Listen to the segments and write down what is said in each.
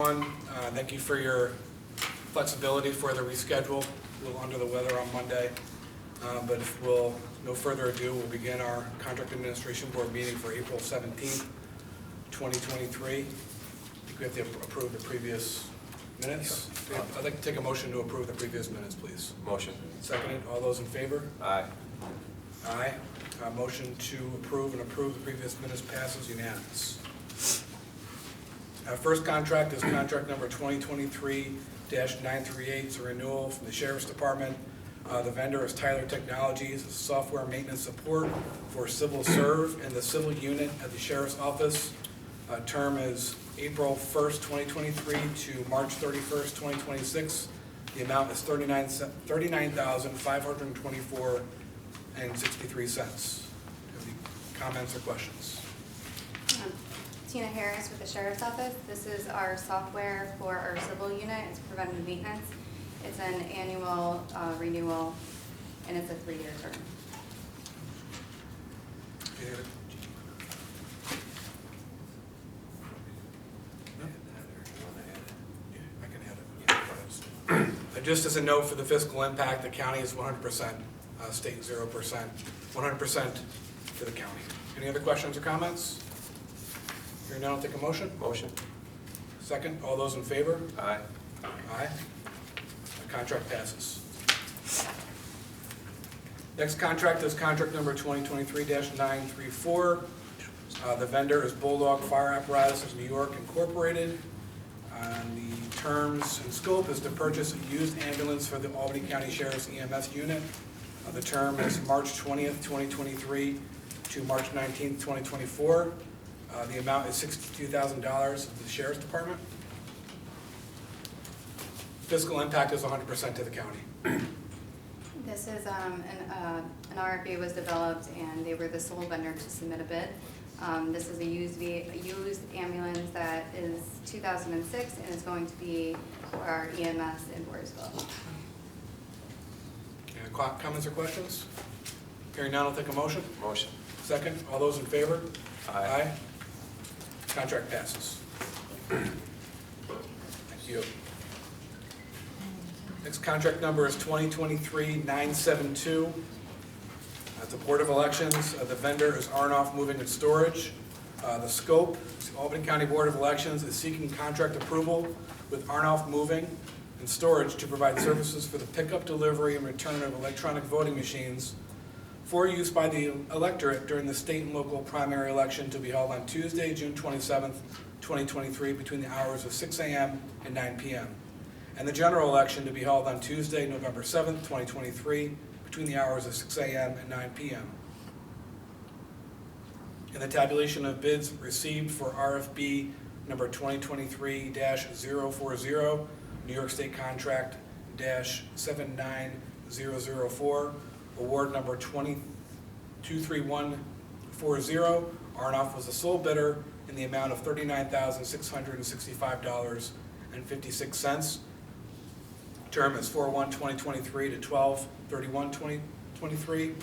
everyone. Thank you for your flexibility for the reschedule. A little under the weather on Monday. But if no further ado, we'll begin our Contract Administration Board meeting for April 17th, 2023. I think we have to approve the previous minutes. I'd like to take a motion to approve the previous minutes, please. Motion. Seconded. All those in favor? Aye. Aye. Motion to approve the previous minutes passes unanimous. Our first contract is contract number 2023-938. It's a renewal from the Sheriff's Department. The vendor is Tyler Technologies, software maintenance support for Civil Serve and the Civil Unit at the Sheriff's Office. Term is April 1st, 2023 to March 31st, 2026. The amount is $39,524.63. Any comments or questions? Tina Harris with the Sheriff's Office. This is our software for our civil unit. It's preventative maintenance. It's an annual renewal, and it's a 3-year term. I can add it. Just as a note for the fiscal impact, the county is 100%, state 0%, 100% to the county. Any other questions or comments? Hearing none, I'll take a motion. Motion. Second, all those in favor? Aye. Aye. The contract passes. Next contract is contract number 2023-934. The vendor is Bulldog Fire Apparatus of New York Incorporated. The terms and scope is to purchase a used ambulance for the Albany County Sheriff's EMS unit. The term is March 20th, 2023 to March 19th, 2024. The amount is $62,000 to the Sheriff's Department. Fiscal impact is 100% to the county. This is an RFP was developed, and they were the sole vendor to submit a bid. This is a used ambulance that is 2006 and is going to be for our EMS in Boyersville. Any comments or questions? Hearing none, I'll take a motion. Motion. Second, all those in favor? Aye. Contract passes. Thank you. Next contract number is 2023-972. At the Board of Elections, the vendor is Arnoff Moving and Storage. The scope, the Albany County Board of Elections is seeking contract approval with Arnoff Moving and Storage to provide services for the pickup, delivery, and return of electronic voting machines for use by the electorate during the state and local primary election to be held on Tuesday, June 27th, 2023, between the hours of 6 a.m. and 9 p.m. and the general election to be held on Tuesday, November 7th, 2023, between the hours of 6 a.m. and 9 p.m. In the tabulation of bids received for RFB number 2023-040, New York State Contract -79004, award number 23140, Arnoff was the sole bidder in the amount of $39,665.56. Term is 4/1/2023 to 12/31/2023.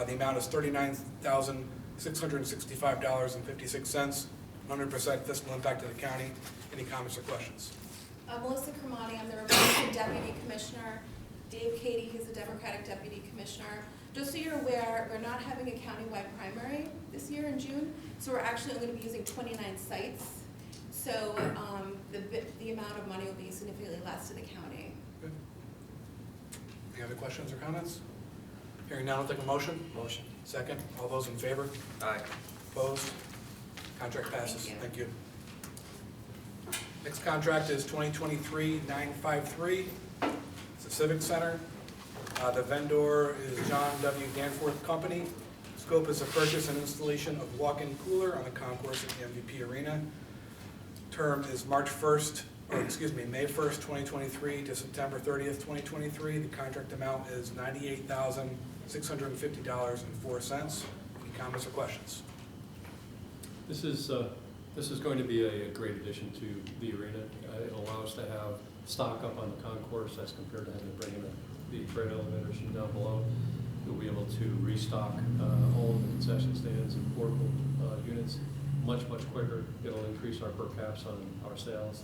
The amount is $39,665.56. 100% fiscal impact to the county. Any comments or questions? Melissa Kermani, I'm the Republican Deputy Commissioner. Dave Cady, he's the Democratic Deputy Commissioner. Just so you're aware, we're not having a countywide primary this year in June, so we're actually only going to be using 29 sites. So the amount of money will be significantly less to the county. Good. Any other questions or comments? Hearing none, I'll take a motion. Motion. Second, all those in favor? Aye. Opposed? Contract passes. Thank you. Thank you. Next contract is 2023-953. It's the Civic Center. The vendor is John W. Danforth Company. Scope is the purchase and installation of walk-in cooler on the concourse at the MVP Arena. Term is May 1st, 2023 to September 30th, 2023. The contract amount is $98,650.04. Any comments or questions? This is going to be a great addition to the arena. It'll allow us to have stock up on the concourse as compared to having to bring in the freight elevators from down below. We'll be able to restock all of the concession stands and portable units much quicker. It'll increase our per caps on our sales.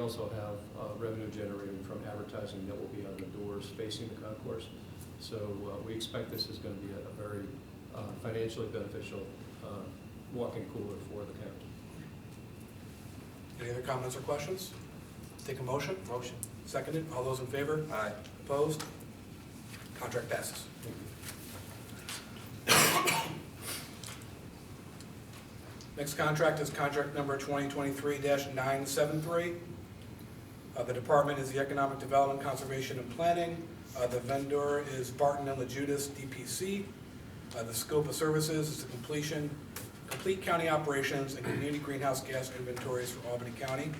also have revenue generating from advertising that will be on the doors facing the concourse. So we expect this is going to be a very financially beneficial walk-in cooler for the county. Any other comments or questions? Take a motion. Motion. Seconded. All those in favor? Aye. Opposed? Contract passes. Thank you. Next contract is contract number 2023-973. The department is the Economic Development, Conservation, and Planning. The vendor is Barton and LaJudas DPC. The scope of services is to complete county operations and community greenhouse gas inventories for Albany County.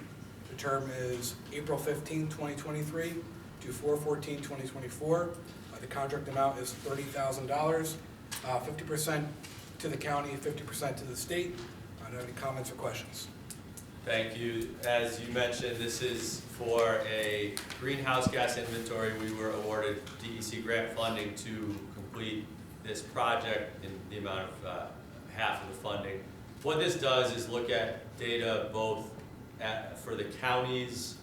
The term is April 15, 2023 to 4/14/2024. The contract amount is $30,000, 50% to the county, 50% to the state. Do you have any comments or questions? Thank you. As you mentioned, this is for a greenhouse gas inventory. We were awarded DEC grant funding to complete this project in the amount of half of the funding. What this does is look at data both for the county's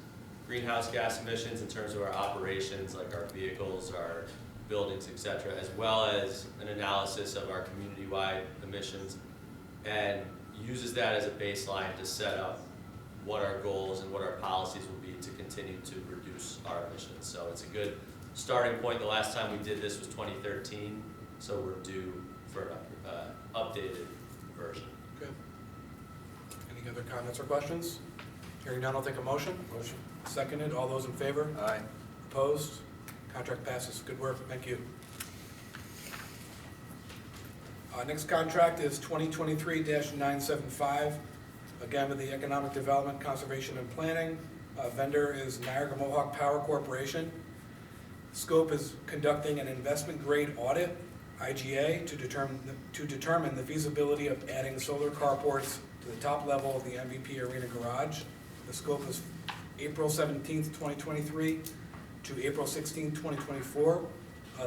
greenhouse gas emissions in terms of our operations, like our vehicles, our buildings, et cetera, as well as an analysis of our community-wide emissions, and uses that as a baseline to set up what our goals and what our policies will be to continue to reduce our emissions. So it's a good starting point. The last time we did this was 2013, so we're due for an updated version. Okay. Any other comments or questions? Hearing none, I'll take a motion. Motion. Seconded. All those in favor? Aye. Opposed? Contract passes. Good work. Thank you. Next contract is 2023-975. Again, with the Economic Development, Conservation, and Planning. Vendor is Niagara Mohawk Power Corporation. Scope is conducting an investment-grade audit, IGA, to determine the feasibility of adding solar carports to the top level of the MVP Arena garage. The scope is April 17th, 2023 to April 16th, 2024.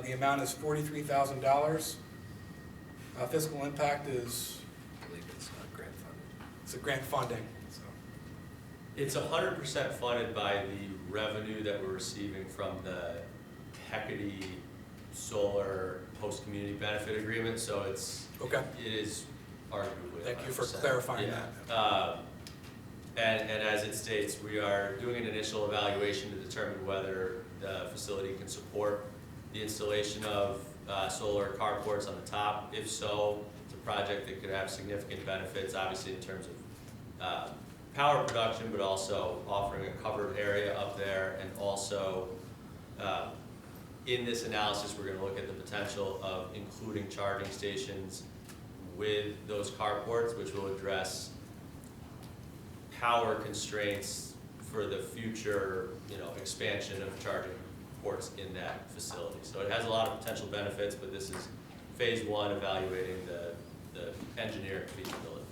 The amount is $43,000. Fiscal impact is, I believe it's grant funded. it's a grant funding, so. It's 100% funded by the revenue that we're receiving from the Hecate Solar Post-Community Benefit Agreement, so Okay, it is arguably 100%. thank you for clarifying Yeah. that. And as it states, we are doing an initial evaluation to determine whether the facility can support the installation of solar carports on the top. If so, it's a project that could have significant benefits, obviously in terms of power production, but also offering a covered area up there. And also, in this analysis, we're gonna look at the potential of including charging stations with those carports, which will address power constraints for the future, expansion of charging ports in that facility. So it has a lot of potential benefits, but this is phase one, evaluating the engineering feasibility.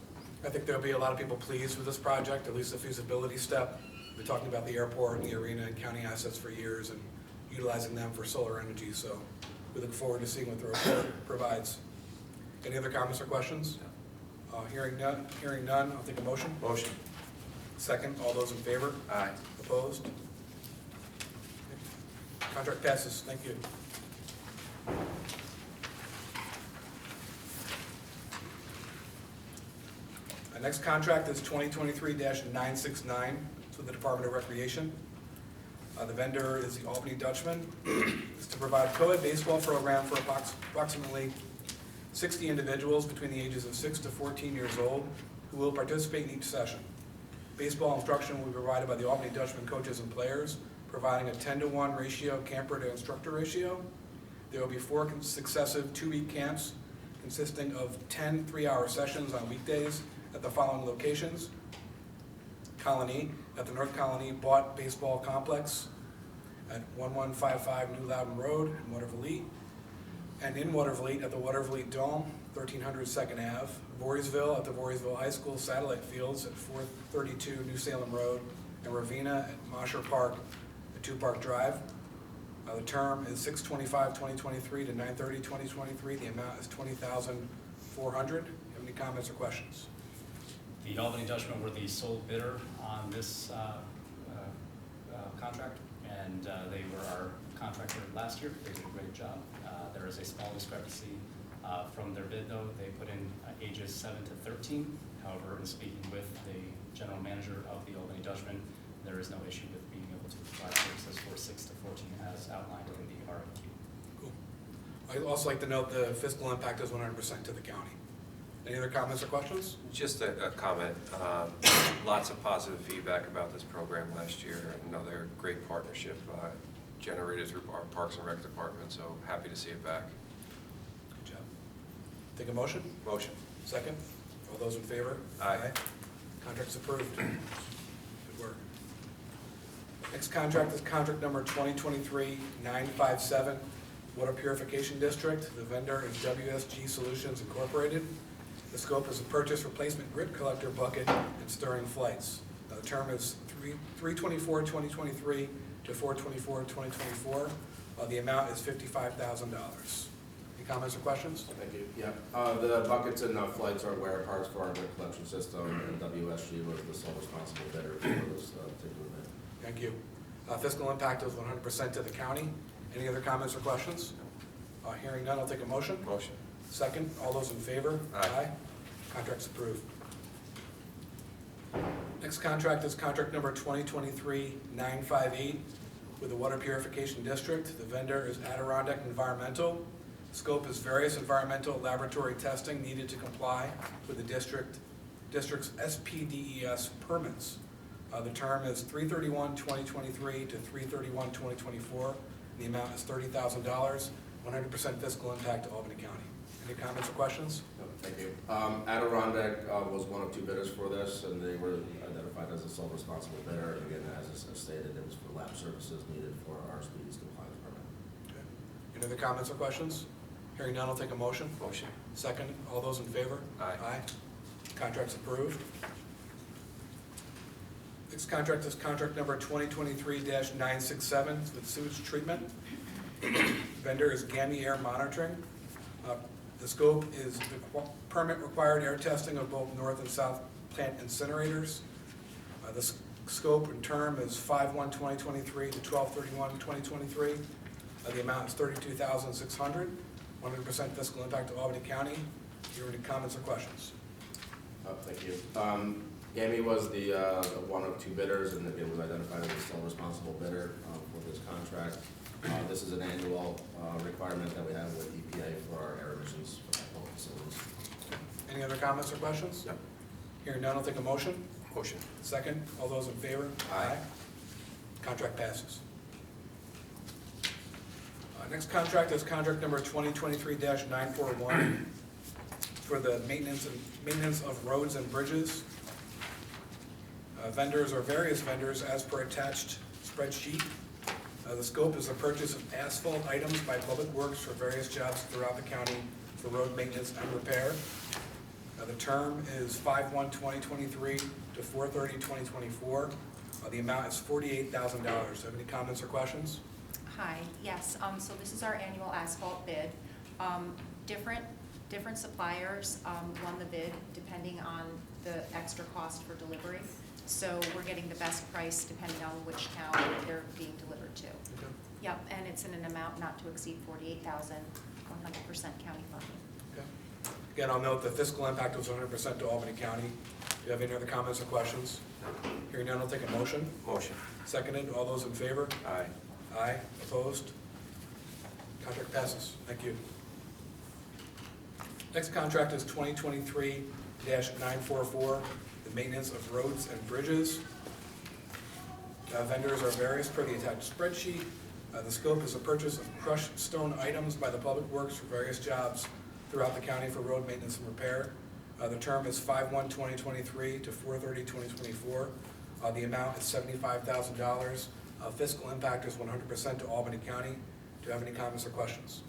I think there'll be a lot of people pleased with this project, at least the feasibility step. We're talking about the airport and the arena and county assets for years and utilizing them for solar energy, so we look forward to seeing what the report provides. Any other comments or questions? Hearing none, I'll take a motion. Motion. Second, all those in favor? Aye. Opposed? Contract passes. Thank you. Our next contract is 2023-969. It's with the Department of Recreation. The vendor is the Albany Dutchman. It's to provide co-ed baseball program for approximately 60 individuals between the ages of 6 to 14 years old who will participate in each session. Baseball instruction will be provided by the Albany Dutchman coaches and players, providing a 10-to-1 ratio camper to instructor ratio. There will be 4 successive 2-week camps consisting of 10 3-hour sessions on weekdays at the following locations: Colony at the North Colony Bought Baseball Complex at 1155 New Loudon Road in Watervliet, and in Watervliet at the Watervliet Dome, 1300 2nd Ave, Voorheesville at the Voorheesville High School Satellite Fields at 432 New Salem Road, and Ravenna at Mosher Park at 2 Park Drive. The term is 6/25/2023 to 9/30/2023. The amount is $20,400. Have any comments or questions? The Albany Dutchman were the sole bidder on this contract, and they were our contractor last year. They did a great job. There is a small discrepancy from their bid, though. They put in ages 7 to 13. However, in speaking with the general manager of the Albany Dutchman, there is no issue with being able to provide services for 6 to 14 as outlined in the RFQ. Cool. I'd also like to note the fiscal impact is 100% to the county. Any other comments or questions? Just a comment. Lots of positive feedback about this program last year. Another great partnership generated through our Parks and Rec department, so happy to see it back. Good job. Take a motion? Motion. Second? All those in favor? Aye. Contract's approved. Good work. Next contract is contract number 2023-957, Water Purification District. The vendor is WSG Solutions Incorporated. The scope is a purchase replacement grit collector bucket and stirring flights. The term is 3/24/2023 to 4/24/2024. The amount is $55,000. Any comments or questions? Thank you. Yeah, the buckets and flights are wear parts for our grid collection system, and WSG was the sole responsible bidder for this particular bid. Thank you. Fiscal impact is 100% to the county. Any other comments or questions? Hearing none, I'll take a motion. Motion. Second, all those in favor? Aye. Contract's approved. Next contract is contract number 2023-958 with the Water Purification District. The vendor is Adirondack Environmental. Scope is various environmental laboratory testing needed to comply with the district's SPDES permits. The term is 3/31/2023 to 3/31/2024. The amount is $30,000, 100% fiscal impact to Albany County. Any comments or questions? No, thank you. Adirondack was one of two bidders for this, and they were identified as the sole responsible bidder. And again, as stated, it was for lab services needed for our speeds compliance permit. Okay. Any other comments or questions? Hearing none, I'll take a motion. Motion. Second, all those in favor? Aye. Contract's approved. Next contract is contract number 2023-967 with sewage treatment. Vendor is Gammy Air Monitoring. The scope is the permit required air testing of both north and south plant incinerators. The scope and term is 5/1/2023 to 12/31/2023. The amount is $32,600, 100% fiscal impact to Albany County. Do you have any comments or questions? Thank you. Gammy was the one of two bidders, and it was identified as the sole responsible bidder for this contract. This is an annual requirement that we have with EPA for our air emissions for all facilities. Any other comments or questions? No. Hearing none, I'll take a motion. Motion. Second, all those in favor? Aye. Contract passes. Next contract is contract number 2023-941 for the maintenance of roads and bridges. Vendors or various vendors as per attached spreadsheet. The scope is the purchase of asphalt items by Public Works for various jobs throughout the county for road maintenance and repair. The term is 5/1/2023 to 4/30/2024. The amount is $48,000. Have any comments or questions? Hi, yes, so this is our annual asphalt bid. Different suppliers won the bid depending on the extra cost for delivery. So we're getting the best price depending on which town they're being delivered to. Okay. Yep, and it's in an amount not to exceed $48,000, 100% county funding. Okay. Again, I'll note the fiscal impact was 100% to Albany County. Do you have any other comments or questions? Hearing none, I'll take a motion. Motion. Seconded, all those in favor? Aye. Aye, opposed? Contract passes. Thank you. Next contract is 2023-944, the maintenance of roads and bridges. Vendors are various per the attached spreadsheet. The scope is a purchase of crushed stone items by the Public Works for various jobs throughout the county for road maintenance and repair. The term is 5/1/2023 to 4/30/2024. The amount is $75,000. Fiscal impact is 100% to Albany County. Do you have any comments or questions?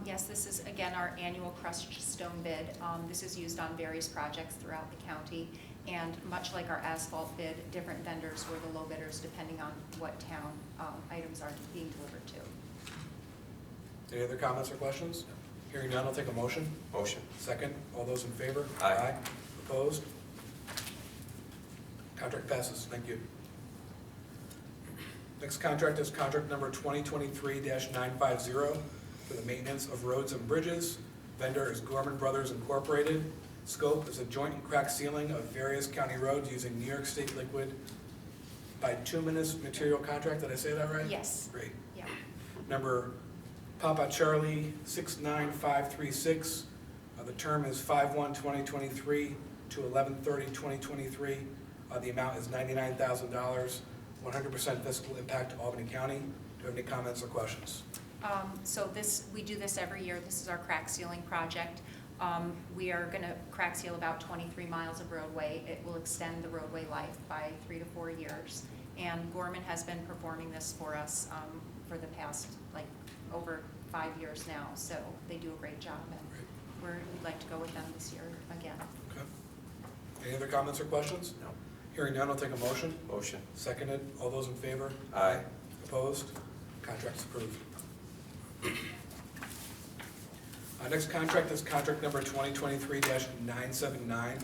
Yes, this is, again, our annual crushed stone bid. This is used on various projects throughout the county, and much like our asphalt bid, different vendors were the low bidders depending on what town items are being delivered to. Any other comments or questions? Hearing none, I'll take a motion. Motion. Second, all those in favor? Aye. Opposed? Contract passes. Thank you. Next contract is contract number 2023-950 for the maintenance of roads and bridges. Vendor is Gorman Brothers Incorporated. Scope is a joint and crack sealing of various county roads using New York State liquid bituminous material contract. Did I say that right? Yes. Great. Yeah. Number Papa Charlie 69536. The term is 5/1/2023 to 11/30/2023. The amount is $99,000, 100% fiscal impact to Albany County. Do you have any comments or questions? So we do this every year. This is our crack sealing project. We are going to crack seal about 23 miles of roadway. It will extend the roadway life by 3 to 4 years. And Gorman has been performing this for us for the past, over 5 years now. So they do a great job, and we'd like to go with them this year again. Okay. Any other comments or questions? No. Hearing none, I'll take a motion. Motion. Seconded. All those in favor? Aye. Opposed? Contract's approved. Next contract is contract number 2023-979.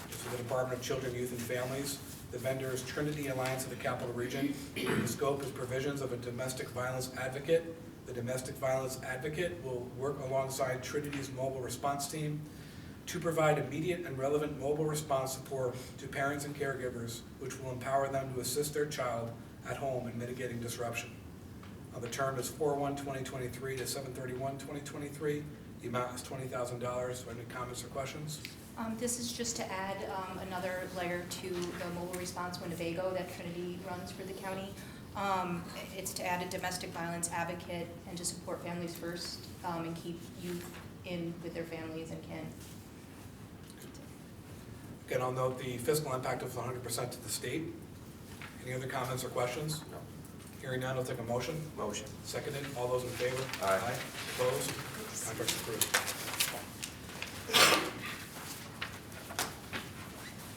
It's for the Department of Children, Youth, and Families. The vendor is Trinity Alliance of the Capital Region. The scope is provisions of a domestic violence advocate. The domestic violence advocate will work alongside Trinity's mobile response team to provide immediate and relevant mobile response support to parents and caregivers, which will empower them to assist their child at home in mitigating disruption. The term is 4/1/2023 to 7/31/2023. The amount is $20,000. Any comments or questions? This is just to add another layer to the mobile response Winnebago that Trinity runs for the county. It's to add a domestic violence advocate and to support families first and keep youth in with their families and kin. Again, I'll note the fiscal impact of 100% to the state. Any other comments or questions? No. Hearing none, I'll take a motion. Motion. Seconded. All those in favor? Aye. Opposed? Contract's approved.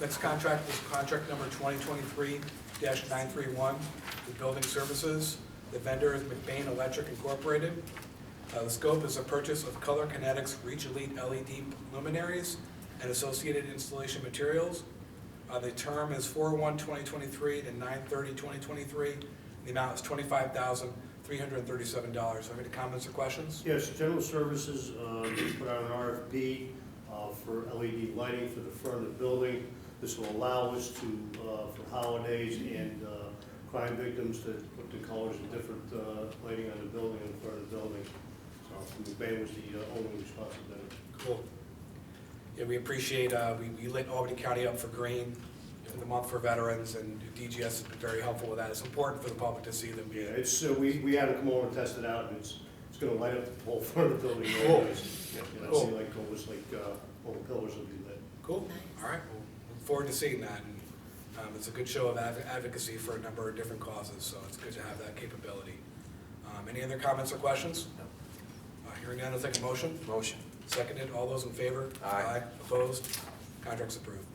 Next contract is contract number 2023-931 with Building Services. The vendor is McBain Electric Incorporated. The scope is a purchase of Color Kinetics Reach Elite LED luminaries and associated installation materials. The term is 4/1/2023 to 9/30/2023. The amount is $25,337. Have any comments or questions? Yes, General Services put out an RFP for LED lighting for the front of the building. This will allow us to, for holidays and crime victims, to put the colors of different lighting on the building, in front of the building. So McBain was the only responsibility. Cool. Yeah, we appreciate, we lit Albany County up for green in the month for veterans, and DGS has been very helpful with that. It's important for the public to see them. Yeah, it's, we had them come over and test it out, and it's gonna light up the whole front of the building. Cool. You know, Cool. see like, almost like, all the pillars will be lit. Cool. All right. We'll look forward to seeing that. And it's a good show of advocacy for a number of different causes, so it's good to have that capability. Any other comments or questions? No. Hearing none, I'll take a motion. Motion. Seconded. All those in favor? Aye. Opposed? Contract's approved.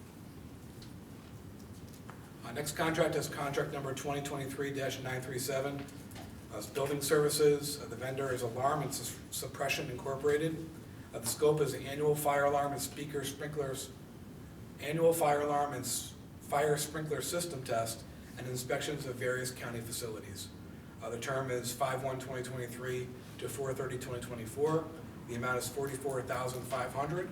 Next contract is contract number 2023-937. It's Building Services. The vendor is Alarm and Suppression Incorporated. The scope is annual fire alarm and fire sprinkler system test and inspections of various county facilities. The term is 5/1/2023 to 4/30/2024. The amount is $44,500.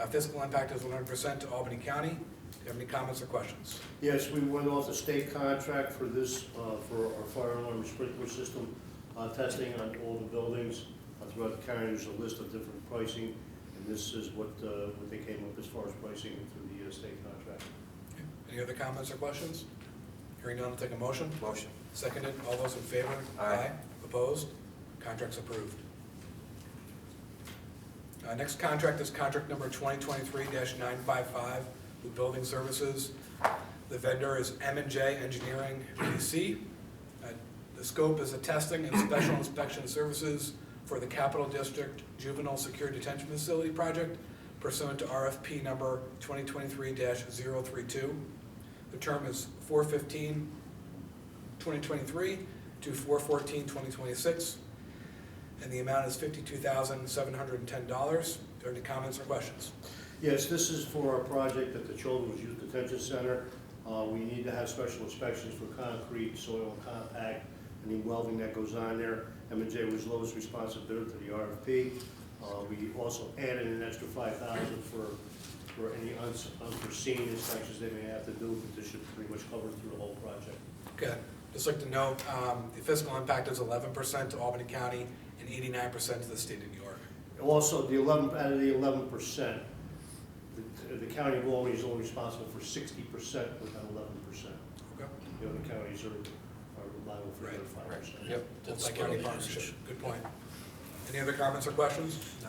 Fiscal impact is 100% to Albany County. Do you have any comments or questions? Yes, we went off the state contract for this, for our fire alarm sprinkler system testing on all the buildings throughout the county. There's a list of different pricing, and this is what they came up as far as pricing through the state contract. Okay. Any other comments or questions? Hearing none, I'll take a motion. Motion. Seconded. All those in favor? Aye. Opposed? Contract's approved. Next contract is contract number 2023-955 with Building Services. The vendor is M&J Engineering PC. The scope is a testing and special inspection services for the Capital District Juvenile Secure Detention Facility project pursuant to RFP number 2023-032. The term is 4/15/2023 to 4/14/2026. And the amount is $52,710. Are there any comments or questions? Yes, this is for our project at the Children's Youth Detention Center. We need to have special inspections for concrete, soil, and compact, any welding that goes on there. M&J was lowest responsive bidder to the RFP. We also added an extra $5,000 for any unforeseen inspections they may have to do, but this should pretty much cover through the whole project. Okay, just like to note, the fiscal impact is 11% to Albany County and 89% to the state of New York. Also, the 11, out of the 11%, the county of Albany is only responsible for 60% with that 11%. Okay. The other counties are liable for the other 5%. Yep. Multi-county partnership, good point. Any other comments or questions? No.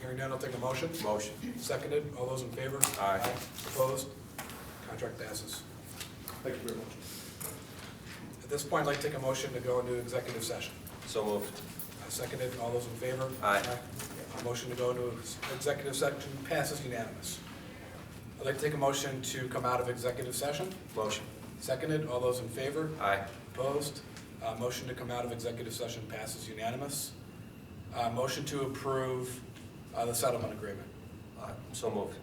Hearing none, I'll take a motion. Motion. Seconded, all those in favor? Aye. Opposed? Contract passes. Thank you very much. At this point, I'd like to take a motion to go into executive session. So moved. Seconded, all those in favor? Aye. A motion to go into executive session passes unanimous. I'd like to take a motion to come out of executive session. Motion. Seconded, all those in favor? Aye. Opposed? Motion to come out of executive session passes unanimous. Motion to approve the settlement agreement. So moved.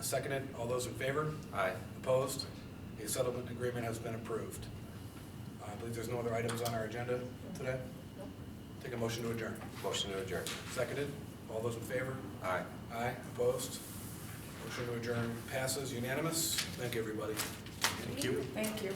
Seconded, all those in favor? Aye. Opposed? The settlement agreement has been approved. I believe there's no other items on our agenda today. Take a motion to adjourn. Motion to adjourn. Seconded, all those in favor? Aye. Aye. Opposed? Motion to adjourn passes unanimous. Thank you, everybody. Thank you. Thank you.